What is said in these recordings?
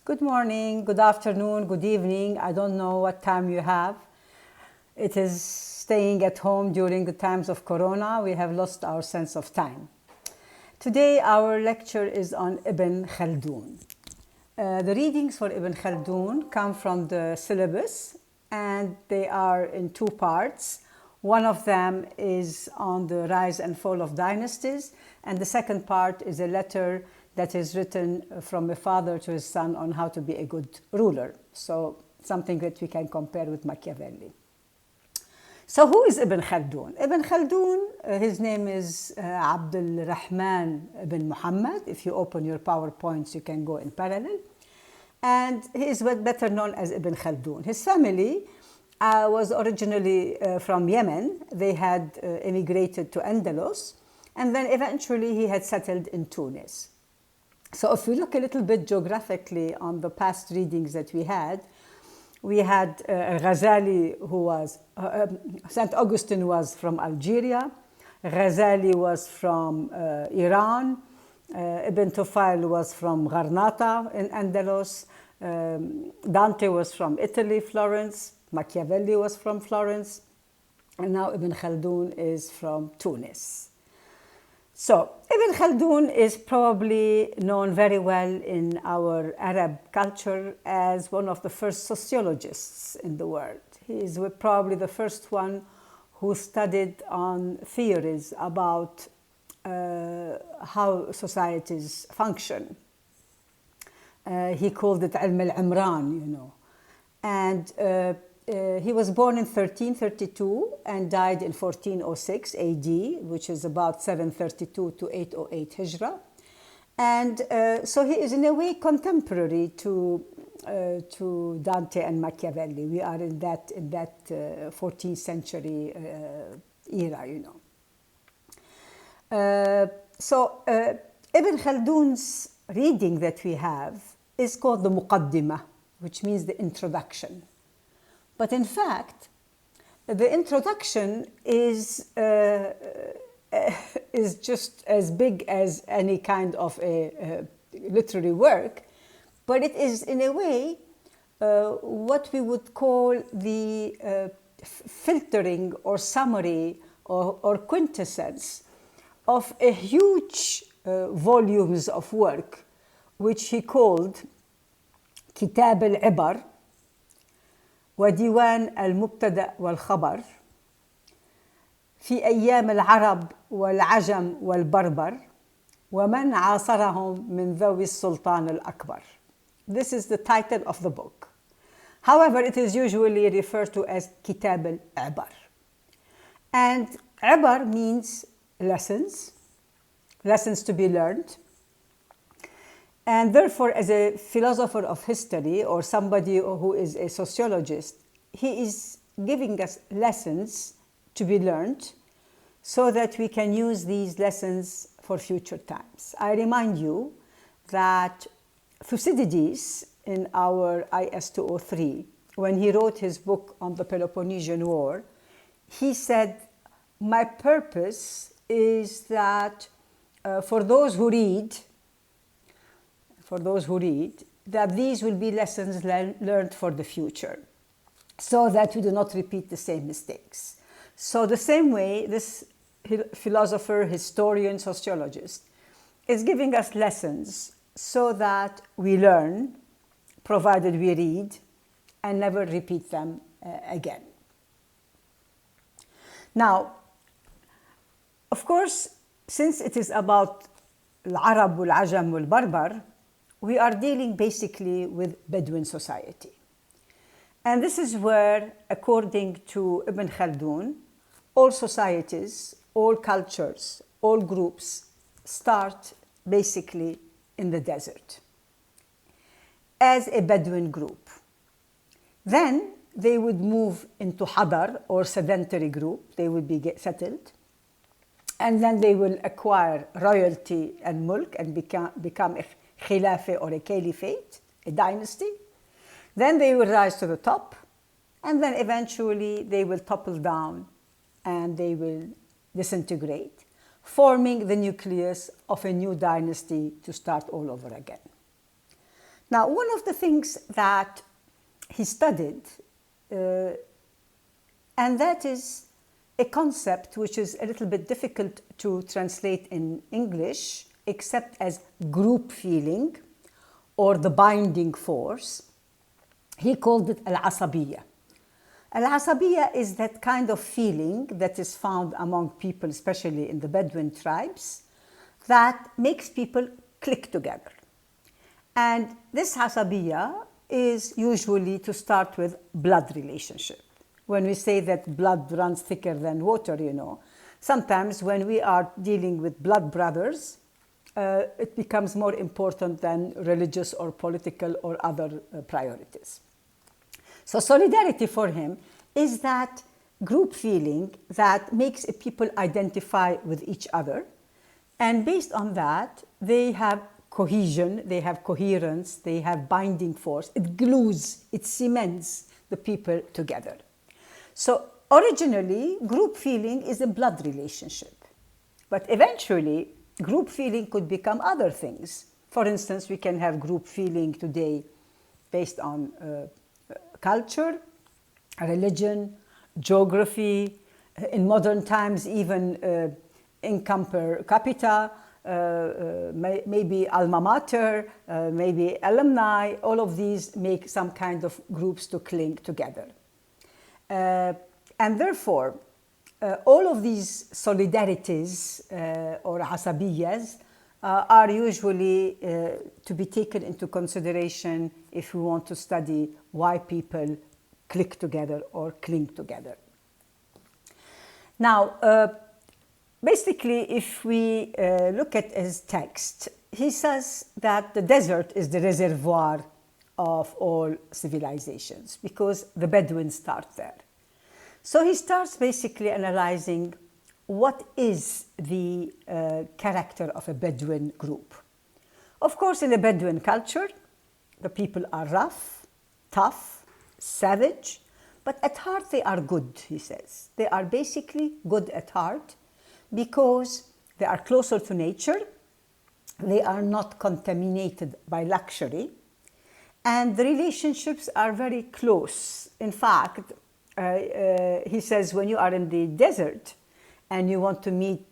Good morning, good afternoon, good evening. I don't know what time you have. It is staying at home during the times of Corona. We have lost our sense of time. Today, our lecture is on Ibn Khaldun. The readings for Ibn Khaldun come from the syllabus, and they are in two parts. One of them is on the rise and fall of dynasties, and the second part is a letter that is written from a father to his son on how to be a good ruler. So something that we can compare with Machiavelli. So who is Ibn Khaldun? Ibn Khaldun, his name is Abdul Rahman ibn Muhammad. If you open your PowerPoints, you can go in parallel. And he is better known as Ibn Khaldun. His family was originally from Yemen. They had immigrated to Andalus, and then eventually he had settled in Tunis. So if we look a little bit geographically on the past readings that we had Ghazali, who was, St. Augustine was from Algeria, Ghazali was from Iran, Ibn Tufayl was from Gharnata in Andalus, Dante was from Italy, Florence, Machiavelli was from Florence, and now Ibn Khaldun is from Tunis. So, Ibn Khaldun is probably known very well in our Arab culture as one of the first sociologists in the world. He is probably the first one who studied on theories about how societies function. He called it Ilm al-Imran, And he was born in 1332 and died in 1406 AD, which is about 732 to 808 Hijrah. And so he is in a way contemporary to Dante and Machiavelli. We are in that 14th century era, So Ibn Khaldun's reading that we have is called the Muqaddimah, which means the introduction. But in fact, the introduction is just as big as any kind of a literary work, but it is in a way what we would call the filtering or summary or quintessence of a huge volumes of work, which he called Kitab al-Ibar, وديوان المبتدأ والخبر في أيام العرب والعجم والبربر ومن عاصرهم من ذوي السلطان الأكبر. This is the title of the book. However, it is usually referred to as Kitab al-Ibar. And Ibar means lessons to be learned. And therefore, as a philosopher of history or somebody who is a sociologist, he is giving us lessons to be learned so that we can use these lessons for future times. I remind you that Thucydides in our IS 203, when he wrote his book on the Peloponnesian War, he said, my purpose is that for those who read, that these will be lessons learned for the future, so that we do not repeat the same mistakes. So the same way, this philosopher, historian, sociologist is giving us lessons so that we learn, provided we read, and never repeat them again. Now, of course, since it is about al-Arab wal-Ajam wal-Barbar, we are dealing basically with Bedouin society. And this is where, according to Ibn Khaldun, all societies, all cultures, all groups start basically in the desert as a Bedouin group. Then they would move into Hadar or sedentary group, they would be settled. And then they will acquire royalty and mulk and become a khilafah or a caliphate, a dynasty. Then they will rise to the top, and then eventually they will topple down and they will disintegrate, forming the nucleus of a new dynasty to start all over again. Now, one of the things that he studied, and that is a concept which is a little bit difficult to translate in English, except as group feeling or the binding force. He called it al-asabiyya. Al-asabiyya is that kind of feeling that is found among people, especially in the Bedouin tribes, that makes people click together. And this asabiyya is usually to start with blood relationship. When we say that blood runs thicker than water, sometimes when we are dealing with blood brothers, it becomes more important than religious or political or other priorities. So solidarity for him is that group feeling that makes people identify with each other. And based on that, they have cohesion, they have coherence, they have binding force. It glues, it cements the people together. So originally, group feeling is a blood relationship. But eventually, group feeling could become other things. For instance, we can have group feeling today based on culture, religion, geography, in modern times even income per capita, maybe alma mater, maybe alumni. All of these make some kind of groups to cling together. And therefore, all of these solidarities or asabiyas are usually to be taken into consideration if we want to study why people click together or cling together. Now, basically, if we look at his text, he says that the desert is the reservoir of all civilizations because the Bedouins start there. So he starts basically analyzing what is the character of a Bedouin group. Of course, in a Bedouin culture, the people are rough, tough, savage, but at heart they are good, he says. They are basically good at heart because they are closer to nature, they are not contaminated by luxury, and the relationships are very close. In fact, he says when you are in the desert and you want to meet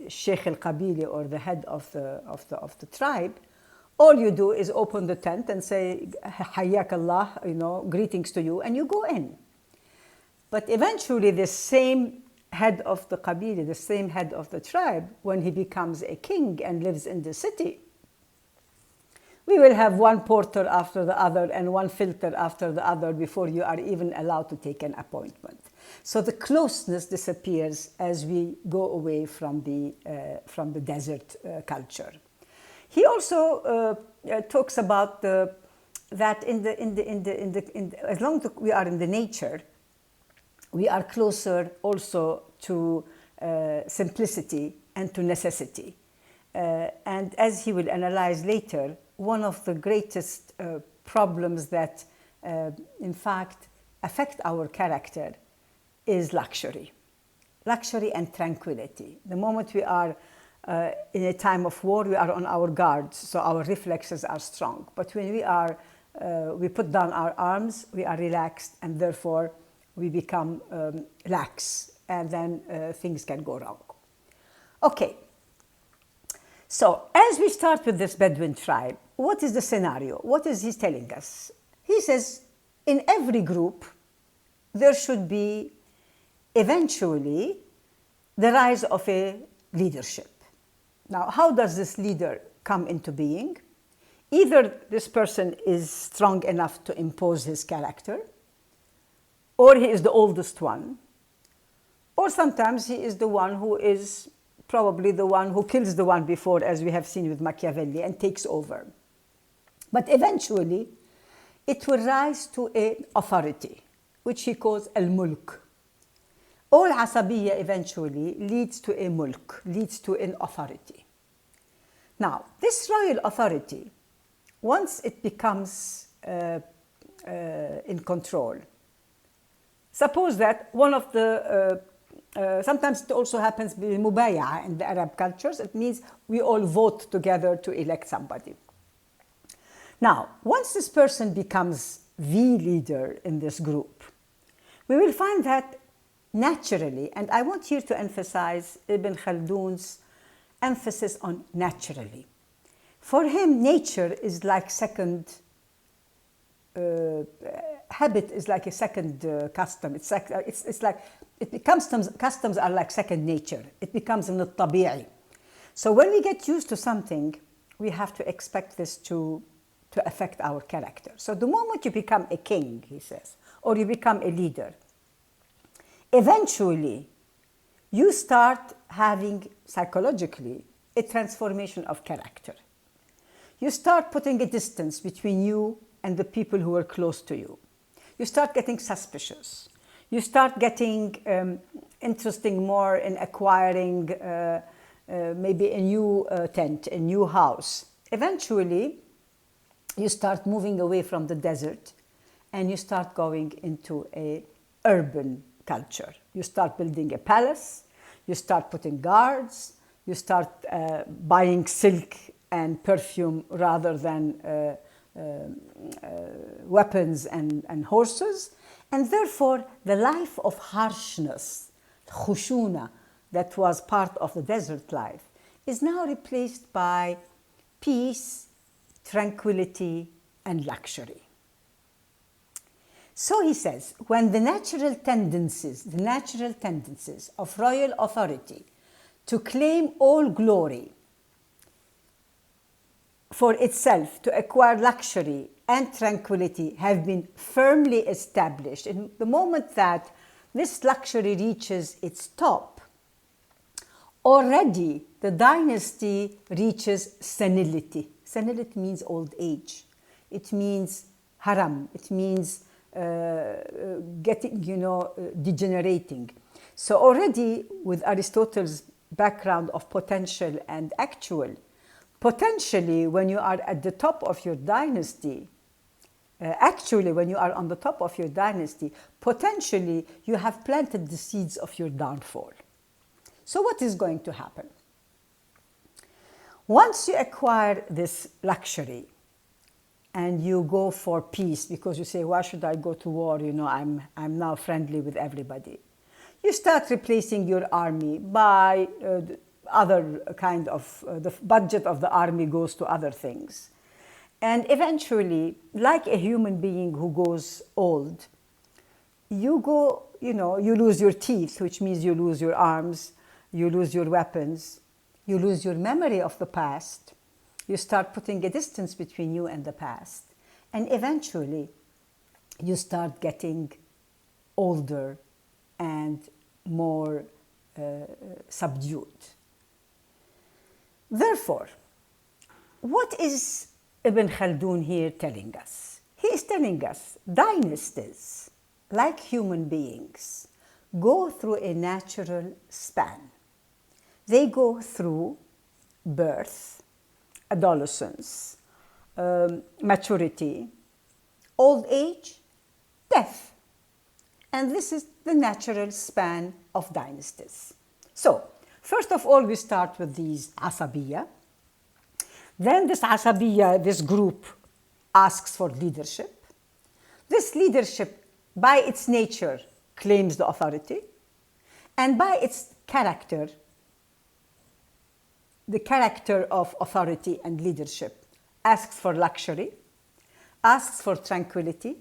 Sheikh al-Qabili or the head of the tribe, all you do is open the tent and say, Hayyak Allah, greetings to you, and you go in. But eventually the same head of the Qabili, the same head of the tribe, when he becomes a king and lives in the city, we will have one porter after the other and one filter after the other before you are even allowed to take an appointment. So the closeness disappears as we go away from the desert culture. He also talks about that as long as we are in the nature, we are closer also to simplicity and to necessity. And as he will analyze later, one of the greatest problems that, in fact, affect our character is luxury. Luxury and tranquility. The moment we are in a time of war, we are on our guard, so our reflexes are strong. But when we put down our arms, we are relaxed, and therefore we become lax, and then things can go wrong. Okay. So, as we start with this Bedouin tribe, what is the scenario? What is he telling us? He says, in every group, there should be eventually the rise of a leadership. Now, how does this leader come into being? Either this person is strong enough to impose his character, or he is the oldest one, or sometimes he is the one who is probably the one who kills the one before, as we have seen with Machiavelli, and takes over. But eventually, it will rise to an authority, which he calls al-mulk. All asabiyya eventually leads to a mulk, leads to an authority. Now, this royal authority, once it becomes in control, suppose that one of the sometimes it also happens with mubay'a in the Arab cultures. It means we all vote together to elect somebody. Now, once this person becomes the leader in this group, we will find that naturally, and I want here to emphasize Ibn Khaldun's emphasis on naturally. For him, nature is like second, habit is like a second custom. It's like, it becomes, customs are like second nature. It becomes من الطبيعي. So when we get used to something, we have to expect this to affect our character. So the moment you become a king, he says, or you become a leader, eventually you start having psychologically a transformation of character. You start putting a distance between you and the people who are close to you. You start getting suspicious. You start getting interesting more in acquiring maybe a new tent, a new house. Eventually, you start moving away from the desert and you start going into an urban culture. You start building a palace, you start putting guards, you start buying silk and perfume rather than weapons and horses. And therefore, the life of harshness, khushuna, that was part of the desert life, is now replaced by peace, tranquility, and luxury. So he says, when the natural tendencies of royal authority to claim all glory for itself, to acquire luxury and tranquility, have been firmly established, in the moment that this luxury reaches its top, already the dynasty reaches senility. Senility means old age. It means haram. It means getting, degenerating. So already with Aristotle's background of potential and actual, potentially when you are at the top of your dynasty, actually when you are on the top of your dynasty, potentially you have planted the seeds of your downfall. So what is going to happen? Once you acquire this luxury and you go for peace because you say, why should I go to war? I'm now friendly with everybody. You start replacing your army by other kind of, the budget of the army goes to other things. And eventually, like a human being who goes old, you go, you lose your teeth, which means you lose your arms, you lose your weapons, you lose your memory of the past, you start putting a distance between you and the past, and eventually you start getting older and more subdued. Therefore, what is Ibn Khaldun here telling us? He is telling us dynasties, like human beings, go through a natural span. They go through birth, adolescence, maturity, old age, death. And this is the natural span of dynasties. So, first of all, we start with these asabiya. Then this asabiya, this group, asks for leadership. This leadership, by its nature, claims the authority. And by its character, the character of authority and leadership asks for luxury, asks for tranquility,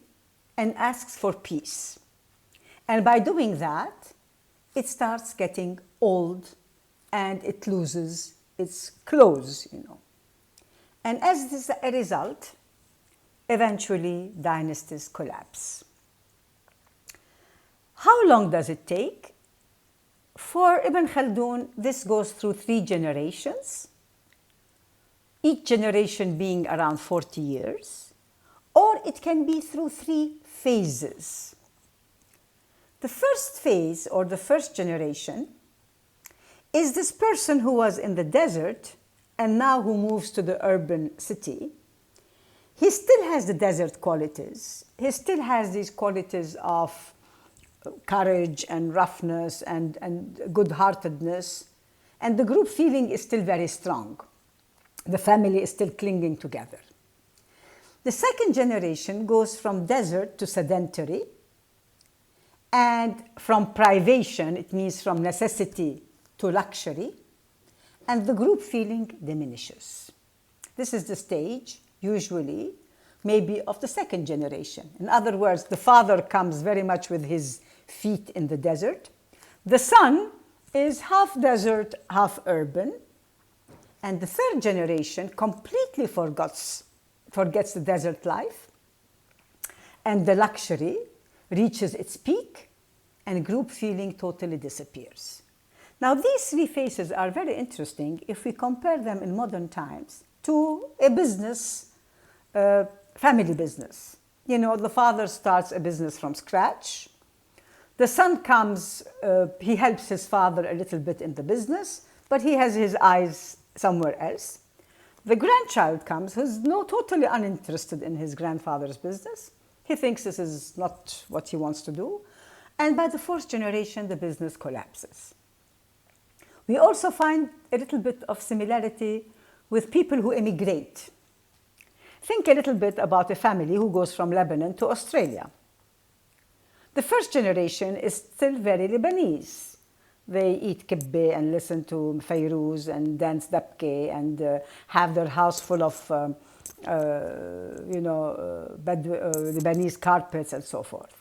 and asks for peace. And by doing that, it starts getting old and it loses its clothes, And as this is a result, eventually dynasties collapse. How long does it take? For Ibn Khaldun, this goes through 3 generations, each generation being around 40 years, or it can be through 3 phases. The first phase, or the first generation, is this person who was in the desert and now who moves to the urban city. He still has the desert qualities. He still has these qualities of courage and roughness and good-heartedness. And the group feeling is still very strong. The family is still clinging together. The second generation goes from desert to sedentary, and from privation, it means from necessity to luxury, and the group feeling diminishes. This is the stage, usually, maybe of the second generation. In other words, the father comes very much with his feet in the desert. The son is half desert, half urban. And the third generation completely forgets the desert life, and the luxury reaches its peak, and group feeling totally disappears. Now, these three phases are very interesting if we compare them in modern times to a business, family business. You know, the father starts a business from scratch. The son comes, he helps his father a little bit in the business, but he has his eyes somewhere else. The grandchild comes, who's totally uninterested in his grandfather's business. He thinks this is not what he wants to do. And by the fourth generation, the business collapses. We also find a little bit of similarity with people who immigrate. Think a little bit about a family who goes from Lebanon to Australia. The first generation is still very Lebanese. They eat kibbeh and listen to Fairuz and dance dabke and have their house full of, Lebanese carpets and so forth.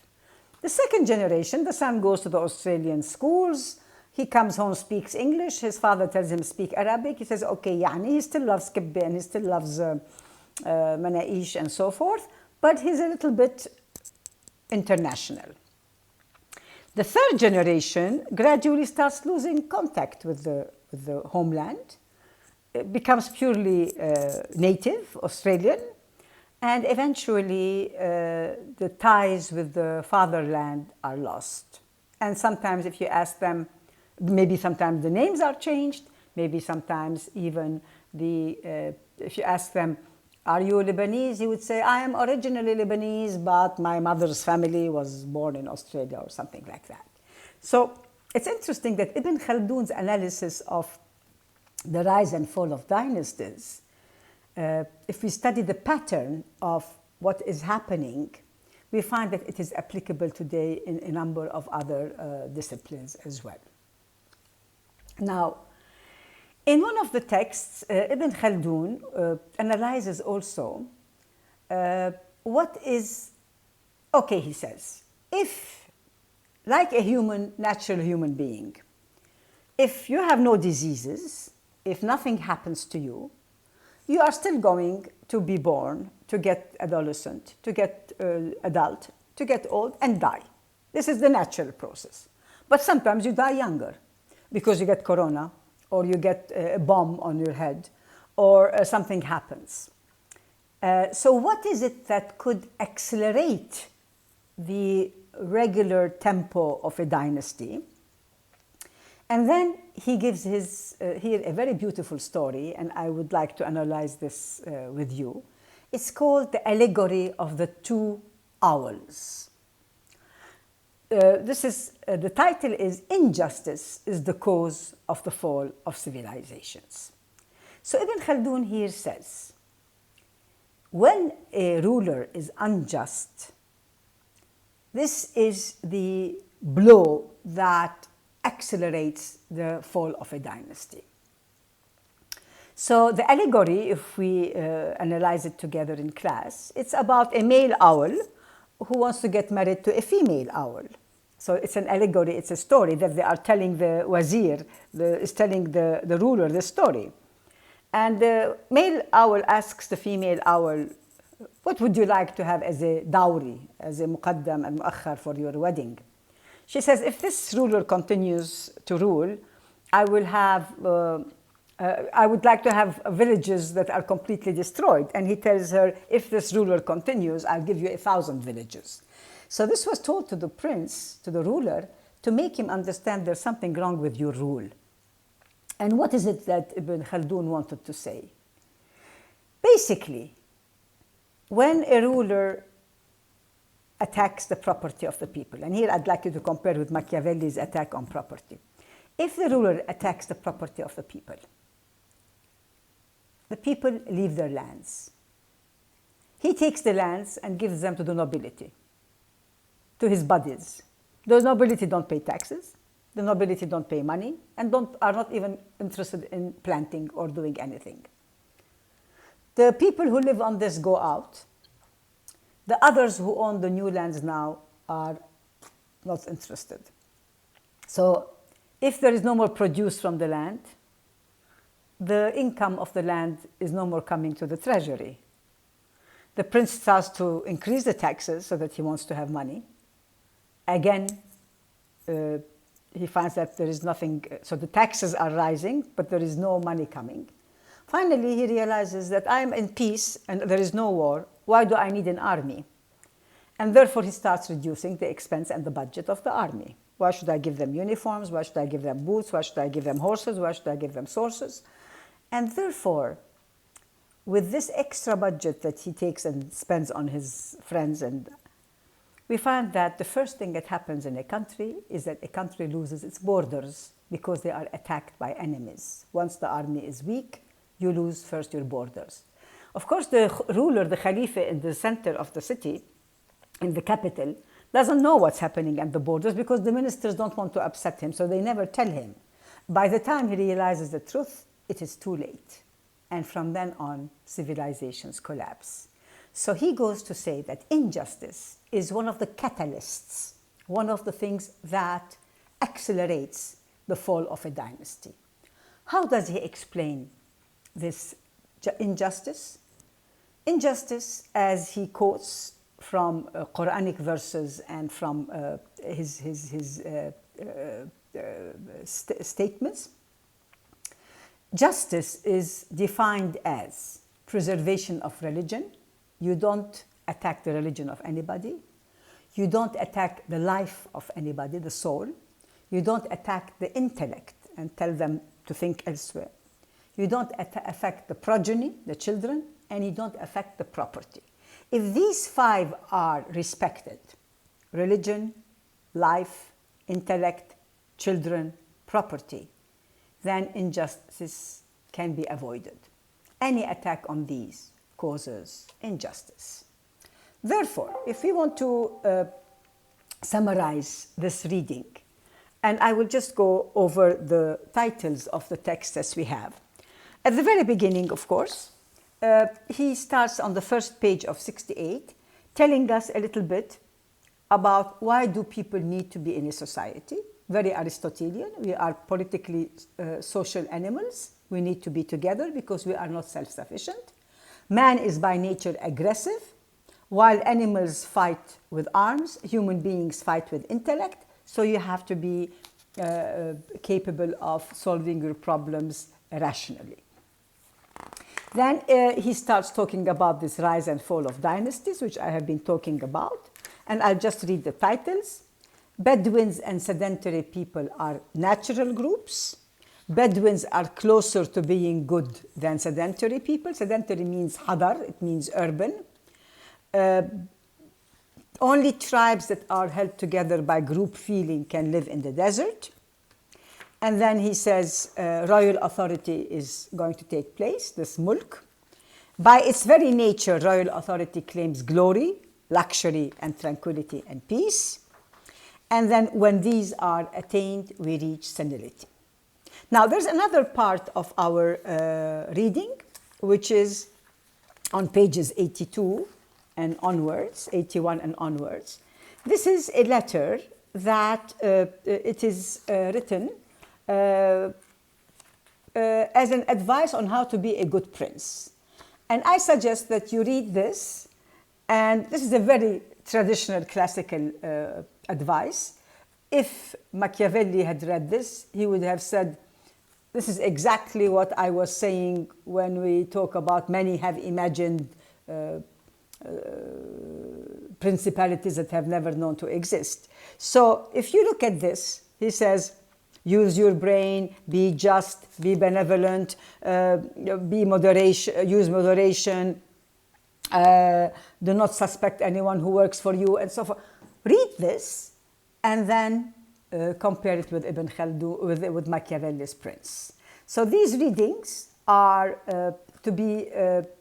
The second generation, the son goes to the Australian schools. He comes home, speaks English. His father tells him speak Arabic. He says, okay, yani. He still loves kibbeh and he still loves manaish and so forth, but he's a little bit international. The third generation gradually starts losing contact with the homeland. It becomes purely native, Australian, and eventually the ties with the fatherland are lost. And sometimes if you ask them, maybe sometimes the names are changed, maybe sometimes even if you ask them, are you Lebanese? He would say, I am originally Lebanese, but my mother's family was born in Australia or something like that. So it's interesting that Ibn Khaldun's analysis of the rise and fall of dynasties, if we study the pattern of what is happening, we find that it is applicable today in a number of other disciplines as well. Now, in one of the texts, Ibn Khaldun analyzes also what is, okay, he says, if, like a natural human being, if you have no diseases, if nothing happens to you, you are still going to be born, to get adolescent, to get adult, to get old and die. This is the natural process. But sometimes you die younger because you get corona, or you get a bomb on your head, or something happens. So what is it that could accelerate the regular tempo of a dynasty? And then he gives here a very beautiful story, and I would like to analyze this with you. It's called the allegory of the two owls. The title is Injustice is the Cause of the Fall of Civilizations. So Ibn Khaldun here says, when a ruler is unjust, this is the blow that accelerates the fall of a dynasty. So the allegory, if we analyze it together in class, it's about a male owl who wants to get married to a female owl. So it's an allegory, it's a story that they are telling the wazir, is telling the ruler the story. And the male owl asks the female owl, what would you like to have as a dowry, as a muqaddam and muakhar for your wedding? She says, if this ruler continues to rule, I would like to have villages that are completely destroyed. And he tells her, if this ruler continues, I'll give you 1,000 villages. So this was told to the prince, to the ruler, to make him understand there's something wrong with your rule. And what is it that Ibn Khaldun wanted to say? Basically, when a ruler attacks the property of the people, and here I'd like you to compare with Machiavelli's attack on property. If the ruler attacks the property of the people leave their lands. he takes the lands and gives them to the nobility, to his buddies. The nobility don't pay taxes, the nobility don't pay money, and are not even interested in planting or doing anything. The people who live on this go out. The others who own the new lands now are not interested. So if there is no more produce from the land, the income of the land is no more coming to the treasury. The prince starts to increase the taxes so that he wants to have money. Again, he finds that there is nothing, so the taxes are rising, but there is no money coming. Finally, he realizes that I am in peace and there is no war. Why do I need an army? And therefore, he starts reducing the expense and the budget of the army. Why should I give them uniforms? Why should I give them boots? Why should I give them horses? Why should I give them sources? And therefore, with this extra budget that he takes and spends on his friends, and we find that the first thing that happens in a country is that a country loses its borders because they are attacked by enemies. Once the army is weak, you lose first your borders. Of course, the ruler, the Khalifa in the center of the city, in the capital, doesn't know what's happening at the borders because the ministers don't want to upset him, so they never tell him. By the time he realizes the truth, it is too late. And from then on, civilizations collapse. So he goes to say that injustice is one of the catalysts, one of the things that accelerates the fall of a dynasty. How does he explain this injustice? Injustice, as he quotes from Quranic verses and from his statements, justice is defined as preservation of religion. You don't attack the religion of anybody. You don't attack the life of anybody, the soul. You don't attack the intellect and tell them to think elsewhere. You don't affect the progeny, the children, and you don't affect the property. If these five are respected, religion, life, intellect, children, property, then injustice can be avoided. Any attack on these causes injustice. Therefore, if we want to summarize this reading, and I will just go over the titles of the texts as we have. At the very beginning, of course, he starts on the first page of 68, telling us a little bit about why do people need to be in a society. Very Aristotelian. We are politically social animals. We need to be together because we are not self-sufficient. Man is by nature aggressive. While animals fight with arms, human beings fight with intellect. So you have to be capable of solving your problems rationally. Then he starts talking about this rise and fall of dynasties, which I have been talking about. And I'll just read the titles. Bedouins and sedentary people are natural groups. Bedouins are closer to being good than sedentary people. Sedentary means hadar, it means urban. Only tribes that are held together by group feeling can live in the desert. And then he says royal authority is going to take place, this mulk. By its very nature, royal authority claims glory, luxury, and tranquility and peace. And then when these are attained, we reach senility. Now, there's another part of our reading, which is on pages 82 and onwards, 81 and onwards. This is a letter that it is written as an advice on how to be a good prince. And I suggest that you read this, and this is a very traditional, classical advice. If Machiavelli had read this, he would have said, this is exactly what I was saying when we talk about many have imagined principalities that have never known to exist. So if you look at this, he says, use your brain, be just, be benevolent, use moderation, do not suspect anyone who works for you, and so forth. Read this and then compare it with Ibn Khaldun, with Machiavelli's Prince. So these readings are to be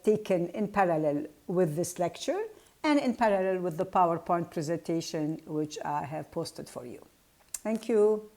taken in parallel with this lecture and in parallel with the PowerPoint presentation which I have posted for you. Thank you.